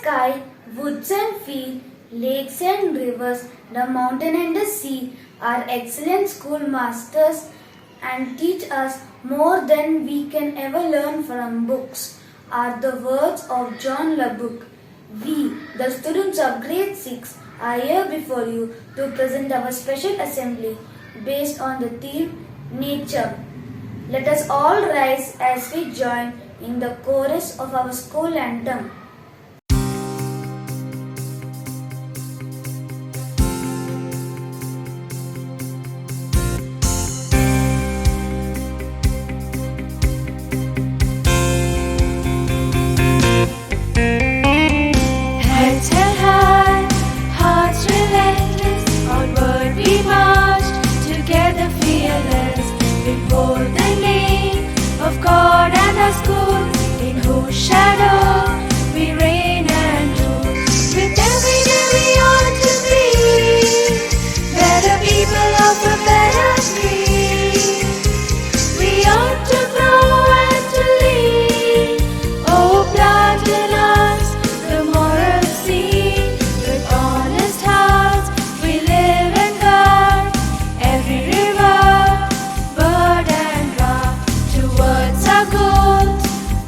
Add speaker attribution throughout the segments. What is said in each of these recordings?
Speaker 1: sky, woods and field, lakes and rivers, the mountain and the sea are excellent schoolmasters and teach us more than we can ever learn from books, are the words of John Lubbock. We, the students of grade 6, are here before you to present our special assembly based on the theme Nature. Let us all rise as we join in the chorus of our school anthem.
Speaker 2: Heads held high, hearts relentless, onward we march, together fearless, before the name of God and our school, in whose shadow we reign and rule. With every day we ought to be better people of a better breed. We ought to grow and to lead. Oh, plant in us the moral seed. With honest hearts we live and guard every river, bird and rock. Towards our goals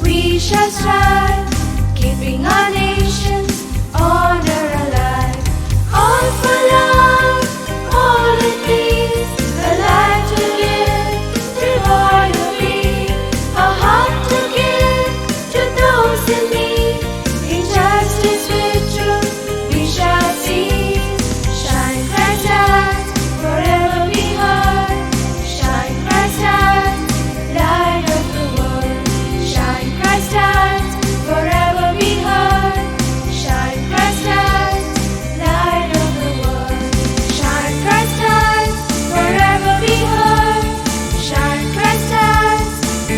Speaker 2: we shall strive, keeping our nation's honor alive. All for love, all in peace, a life to live, reward of me, a heart to give to those in need. In justice with truth we shall see. Shine Christ as forever be heard. Shine Christ as light of the world. Shine Christ as forever be heard. Shine Christ as light of the world. Shine Christ as forever be heard. Shine Christ as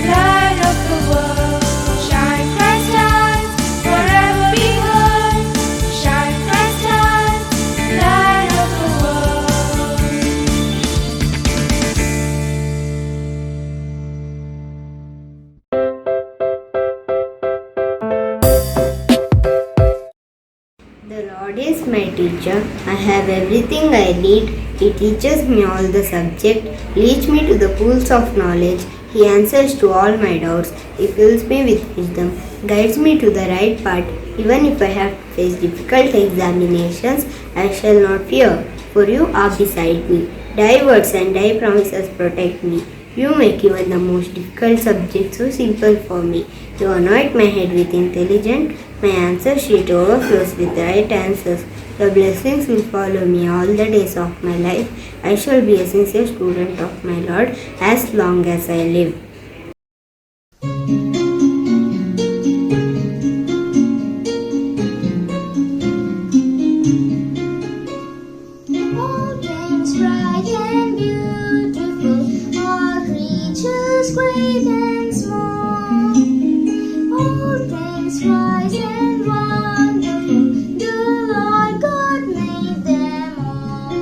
Speaker 2: light of the world. Shine Christ as forever be heard. Shine Christ as light of the world.
Speaker 3: The Lord is my teacher. I have everything I need. He teaches me all the subject, leads me to the pools of knowledge. He answers to all my doubts. He fills me with wisdom, guides me to the right path. Even if I have to face difficult examinations, I shall not fear, for you are beside me. Thy words and thy promises protect me. You make even the most difficult subject so simple for me. You anoint my head with intelligence. My answer sheet overflows with right answers. The blessings will follow me all the days of my life. I shall be a sincere student of my Lord as long as I live.
Speaker 4: All things bright and beautiful, all creatures great and small. All things wise and wonderful, the Lord God made them all.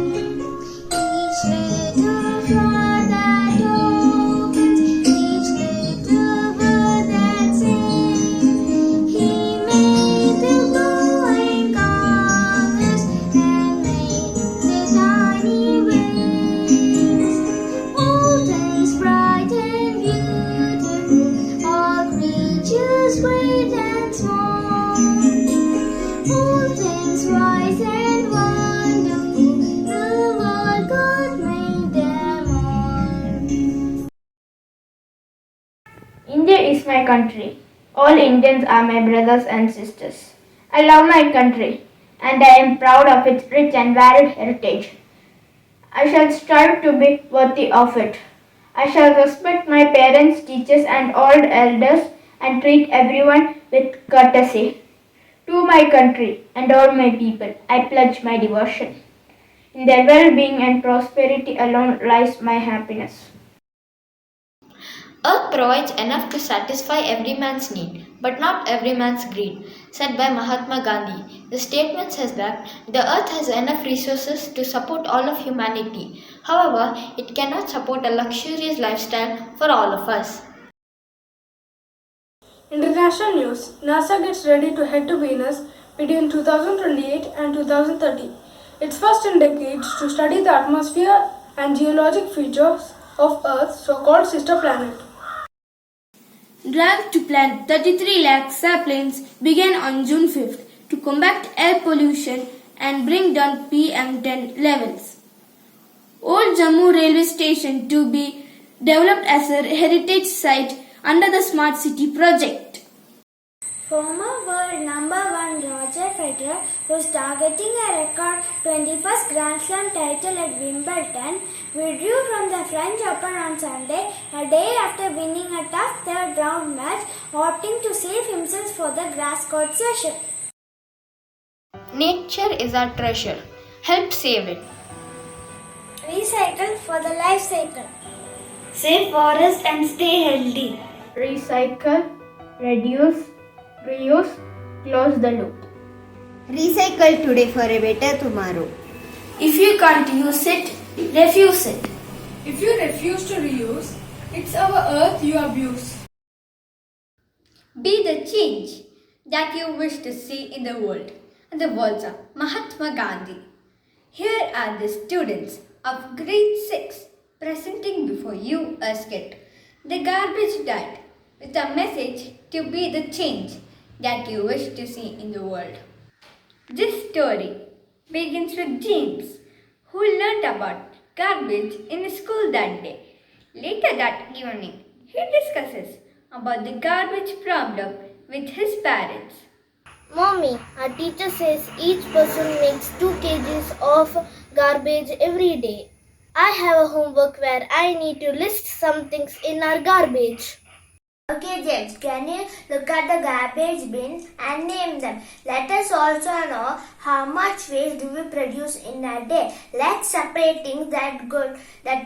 Speaker 4: Each little flower that opens, each little bird that sings, He made the glowing colors and made the tiny wings. All things bright and beautiful, all creatures great and small. All things wise and wonderful, the Lord God made them all.
Speaker 5: India is my country. All Indians are my brothers and sisters. I love my country and I am proud of its rich and varied heritage. I shall strive to be worthy of it. I shall respect my parents, teachers, and all elders and treat everyone with courtesy. To my country and all my people, I pledge my devotion. In their well-being and prosperity alone lies my happiness.
Speaker 6: Earth provides enough to satisfy every man's need, but not every man's greed, said by Mahatma Gandhi. The statement says that the earth has enough resources to support all of humanity. However, it cannot support a luxurious lifestyle for all of us.
Speaker 7: International news. NASA gets ready to head to Venus between 2028 and 2030. It's first in decades to study the atmosphere and geologic features of Earth's so-called sister planet.
Speaker 8: Drive to plant 33 lakh saplings began on June 5th to combat air pollution and bring down PM10 levels. Old Jammu railway station to be developed as a heritage site under the Smart City project.
Speaker 1: Former world number 1 Roger Federer, who is targeting a record 21st Grand Slam title at Wimbledon, withdrew from the French Open on Sunday, a day after winning a tough third round match, opting to save himself for the grass court session.
Speaker 6: Nature is our treasure. Help save it.
Speaker 1: Recycle for the life cycle. Save forest and stay healthy.
Speaker 5: Recycle, reduce, reuse, close the loop.
Speaker 3: Recycle today for a better tomorrow.
Speaker 8: If you can't use it, refuse it.
Speaker 7: If you refuse to reuse, it's our earth you abuse.
Speaker 6: Be the change that you wish to see in the world. And the words of Mahatma Gandhi. Here are the students of grade 6 presenting before you a skit, The Garbage Diet, with a message to be the change that you wish to see in the world. This story begins with James, who learnt about garbage in school that day. Later that evening, he discusses about the garbage problem with his parents.
Speaker 1: Mommy, our teacher says each person makes 2 kgs of garbage every day. I have a homework where I need to list some things in our garbage. Okay, James, can you look at the garbage bins and name them? Let us also know how much waste do we produce in a day. Let's separate things that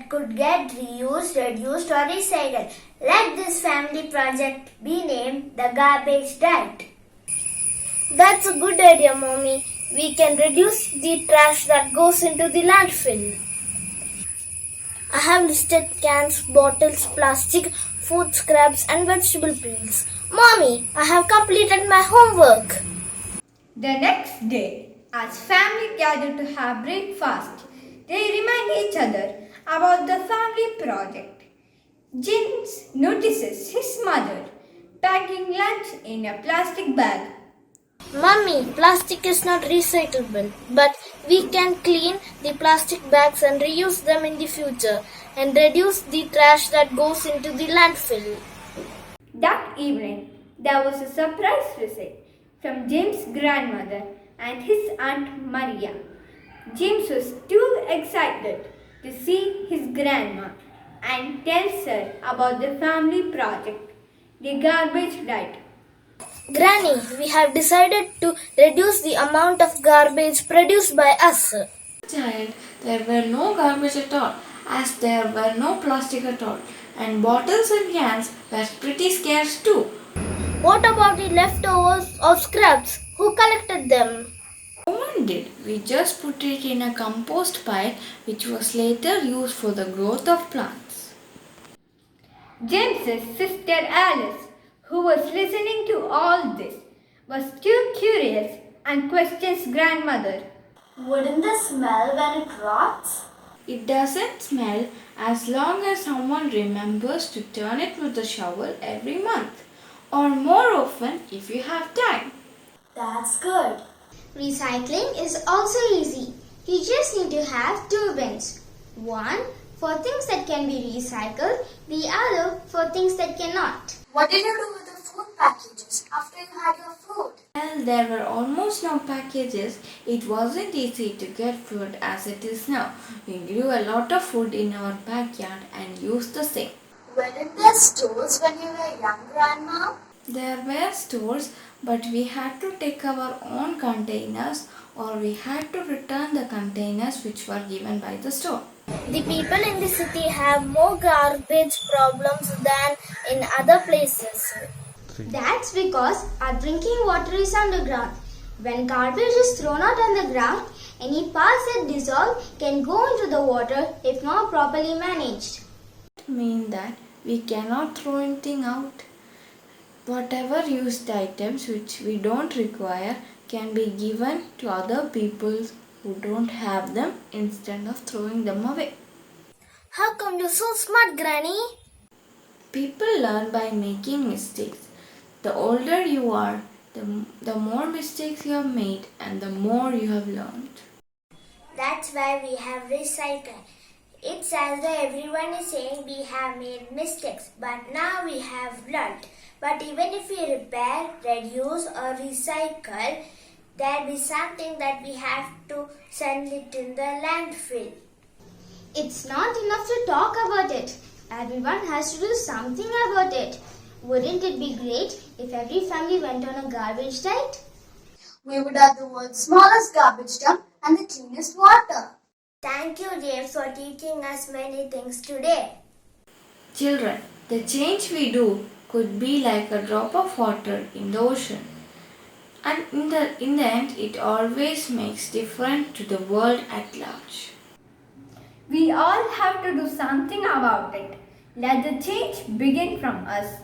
Speaker 1: could get reused, reduced or recycled. Let this family project be named the Garbage Diet. That's a good idea, Mommy. We can reduce the trash that goes into the landfill. I have listed cans, bottles, plastic, food scraps and vegetable peels. Mommy, I have completed my homework.
Speaker 6: The next day, as family gathered to have breakfast, they remind each other about the family project. James notices his mother packing lunch in a plastic bag.
Speaker 1: Mommy, plastic is not recyclable, but we can clean the plastic bags and reuse them in the future and reduce the trash that goes into the landfill.
Speaker 6: That evening, there was a surprise visit from James' grandmother and his Aunt Maria. James was too excited to see his grandma and tells her about the family project, the garbage diet.
Speaker 1: Granny, we have decided to reduce the amount of garbage produced by us.
Speaker 8: Child, there were no garbage at all, as there were no plastic at all, and bottles and cans were pretty scarce too.
Speaker 1: What about the leftovers of scraps? Who collected them?
Speaker 8: No one did. We just put it in a compost pile, which was later used for the growth of plants.
Speaker 6: James's sister Alice, who was listening to all this, was too curious and questions grandmother.
Speaker 1: Wouldn't the smell when it rots?
Speaker 8: It doesn't smell as long as someone remembers to turn it with a shovel every month, or more often if you have time.
Speaker 1: That's good.
Speaker 4: Recycling is also easy. You just need to have 2 bins. One for things that can be recycled, the other for things that cannot.
Speaker 1: What did you do with the food packages after you had your food?
Speaker 8: Well, there were almost no packages. It wasn't easy to get food as it is now. We grew a lot of food in our backyard and used the same.
Speaker 1: Weren't there stores when you were young, Grandma?
Speaker 8: There were stores, but we had to take our own containers or we had to return the containers which were given by the store.
Speaker 1: The people in the city have more garbage problems than in other places.
Speaker 4: That's because our drinking water is underground. When garbage is thrown out on the ground, any parts that dissolve can go into the water if not properly managed.
Speaker 8: Mean that we cannot throw anything out. Whatever used items which we don't require,
Speaker 9: can be given to other people who don't have them instead of throwing them away.
Speaker 4: How come you're so smart, Granny?
Speaker 9: People learn by making mistakes. The older you are, the more mistakes you have made and the more you have learned.
Speaker 4: That's why we have recycled. It's as though everyone is saying we have made mistakes, but now we have learned. But even if we repair, reduce, or recycle, there'll be something that we have to send it in the landfill. It's not enough to talk about it. Everyone has to do something about it. Wouldn't it be great if every family went on a garbage diet?
Speaker 1: We would have the world's smallest garbage dump and the cleanest water.
Speaker 4: Thank you, James, for teaching us many things today.
Speaker 9: Children, the change we do could be like a drop of water in the ocean. And in the end, it always makes difference to the world at large.
Speaker 10: We all have to do something about it. Let the change begin from us.